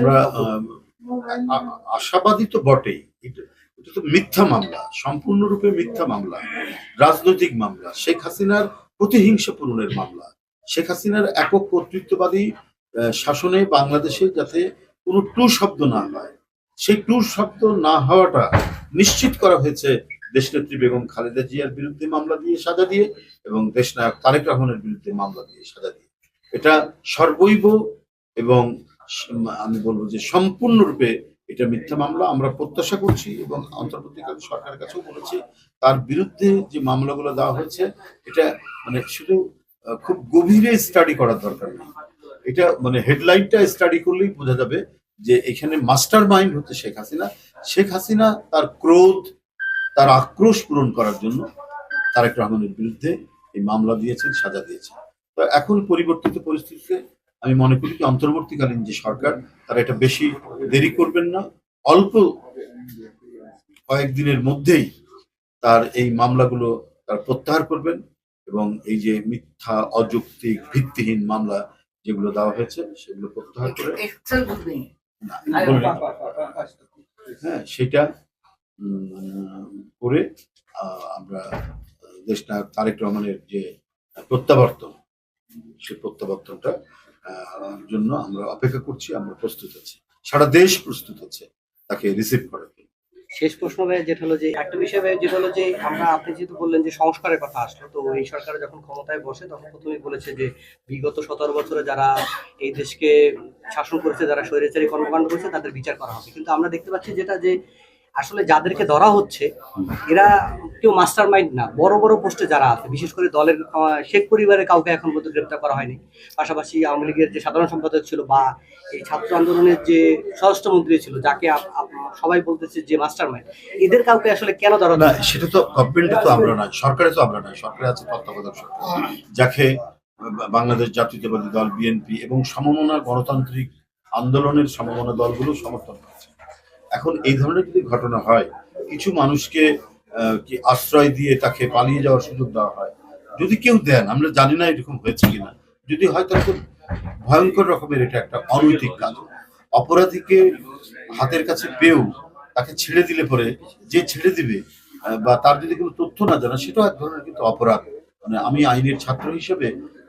আমরা আশাবাদী তো বটেই। এটা এটা তো মিথ্যা মামলা, সম্পূর্ণরূপে মিথ্যা মামলা, রাজনৈতিক মামলা, শেখ হাসিনার প্রতিহিংসা পূরণের মামলা। শেখ হাসিনার একক কর্তৃত্ববাদী শাসনে বাংলাদেশে যাতে কোনো টু শব্দ না হয়, সেই টু শব্দ না হওয়াটা নিশ্চিত করা হয়েছে দেশনেত্রী বেগম খালেদা জিয়ার বিরুদ্ধে মামলা দিয়ে, সাজা দিয়ে, এবং দেশনায়ক তারেক রহমানের বিরুদ্ধে মামলা দিয়ে, সাজা দিয়ে। এটা সর্বৈব এবং আমি বলবো যে সম্পূর্ণরূপে এটা মিথ্যা মামলা। আমরা প্রত্যাশা করছি এবং অন্তর্বর্তীকালীন সরকারের কাছেও বলেছি তার বিরুদ্ধে যে মামলাগুলো দেওয়া হয়েছে এটা মানে শুধু খুব গভীরে স্টাডি করার দরকার নেই। এটা মানে হেডলাইনটা স্টাডি করলেই বোঝা যাবে যে এখানে মাস্টার মাইন্ড হচ্ছে শেখ হাসিনা। শেখ হাসিনা তার ক্রোধ, তার আক্রোশ পূরণ করার জন্য তারেক রহমানের বিরুদ্ধে এই মামলা দিয়েছেন, সাজা দিয়েছেন। তো এখন পরিবর্তিত পরিস্থিতিতে আমি মনে করি কি অন্তর্বর্তীকালীন যে সরকার তারা এটা বেশি দেরি করবেন না, অল্প কয়েকদিনের মধ্যেই তার এই মামলাগুলো তার প্রত্যাহার করবেন এবং এই যে মিথ্যা, অযৌক্তিক, ভিত্তিহীন মামলা যেগুলো দেওয়া হয়েছে সেগুলো প্রত্যাহার করে হ্যাঁ সেটা করে আমরা দেশনায়ক তারেক রহমানের যে প্রত্যাবর্তন, সেই প্রত্যাবর্তনটা জন্য আমরা অপেক্ষা করছি। আমরা প্রস্তুত আছি, সারা দেশ প্রস্তুত আছে তাকে রিসিভ করার জন্য। শেষ প্রশ্ন যেটা হলো যে একটা বিষয় যেটা হলো যে আপনি যেহেতু বললেন যে সংস্কারের কথা আসলো, তো এই সরকার যখন ক্ষমতায় বসে তখন প্রথমেই বলেছে যে বিগত 17 বছরে যারা এই দেশকে শাসন করেছে, যারা স্বৈরাচারী কর্মকাণ্ড করেছে তাদের বিচার করা হবে। কিন্তু আমরা দেখতে পাচ্ছি যেটা যে আসলে যাদেরকে ধরা হচ্ছে এরা কেউ মাস্টার মাইন্ড না। বড় বড় পোস্টে যারা আছে, বিশেষ করে দলের শেখ পরিবারের কাউকে এখন পর্যন্ত গ্রেপ্তার করা হয়নি। পাশাপাশি আওয়ামী লীগের যে সাধারণ সম্পাদক ছিল বা এই ছাত্র আন্দোলনের যে স্বরাষ্ট্রমন্ত্রী ছিল, যাকে সবাই বলতেছে যে মাস্টার মাইন্ড, এদের কাউকে আসলে কেন ধরা না? সেটা তো গভর্নমেন্টে তো আমরা নাই, সরকারে তো আমরা নাই। সরকারে আছে তত্ত্বাবধায়ক সরকার, যাকে বাংলাদেশ জাতীয়তাবাদী দল বিএনপি এবং সমমনা গণতান্ত্রিক আন্দোলনের সমমনা দলগুলো সমর্থন করেছে। এখন এই ধরনের যদি ঘটনা হয়, কিছু মানুষকে কি আশ্রয় দিয়ে তাকে পালিয়ে যাওয়ার সুযোগ দেওয়া হয়, যদি কেউ দেন, আমরা জানি না এরকম হয়েছে কিনা, যদি হয় তাহলে তো ভয়ঙ্কর রকমের এটা একটা অনৈতিক কাজ। অপরাধীকে হাতের কাছে পেয়েও তাকে ছেড়ে দিলে পরে যে ছেড়ে দিবে বা তার যদি কোনো তথ্য না জানা, সেটাও এক ধরনের কিন্তু অপরাধ। মানে আমি আইনের ছাত্র হিসেবে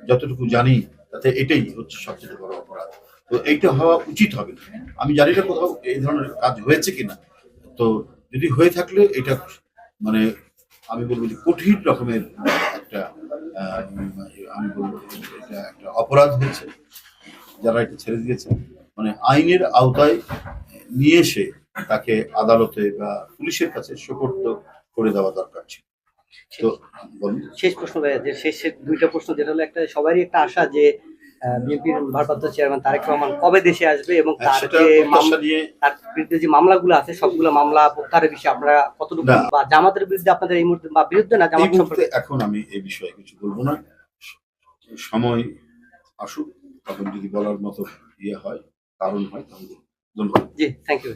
যতটুকু জানি তাতে এটাই হচ্ছে সবচেয়ে বড় অপরাধ। তো এইটা হওয়া উচিত হবে না। আমি জানি না কোথাও এই ধরনের কাজ হয়েছে কিনা, তো যদি হয়ে থাকলে এটা মানে আমি বলবো যে কঠিন রকমের একটা আমি বলবো এটা একটা অপরাধ হয়েছে যারা এটা ছেড়ে দিয়েছে। মানে আইনের আওতায় নিয়ে এসে তাকে আদালতে বা পুলিশের কাছে সোপর্দ করে দেওয়া দরকার ছিল। তো শেষ প্রশ্ন যে শেষ দুইটা প্রশ্ন, যেটা হলো একটা সবারই একটা আশা যে বিএনপির ভারপ্রাপ্ত চেয়ারম্যান তারেক রহমান কবে দেশে আসবে এবং তার বিরুদ্ধে যে মামলাগুলো আছে সবগুলো মামলা প্রত্যাহারের বিষয়ে আপনারা কতটুকু, বা জামাতের বিরুদ্ধে আপনাদের এই মুহূর্তে বা বিরুদ্ধে না জামাত সম্পর্কে এখন আমি এই বিষয়ে কিছু বলবো না। সময় আসুক, তখন যদি বলার মতো ইয়ে হয়, কারণ হয়, তাহলে ধন্যবাদ। জি, থ্যাংক ইউ।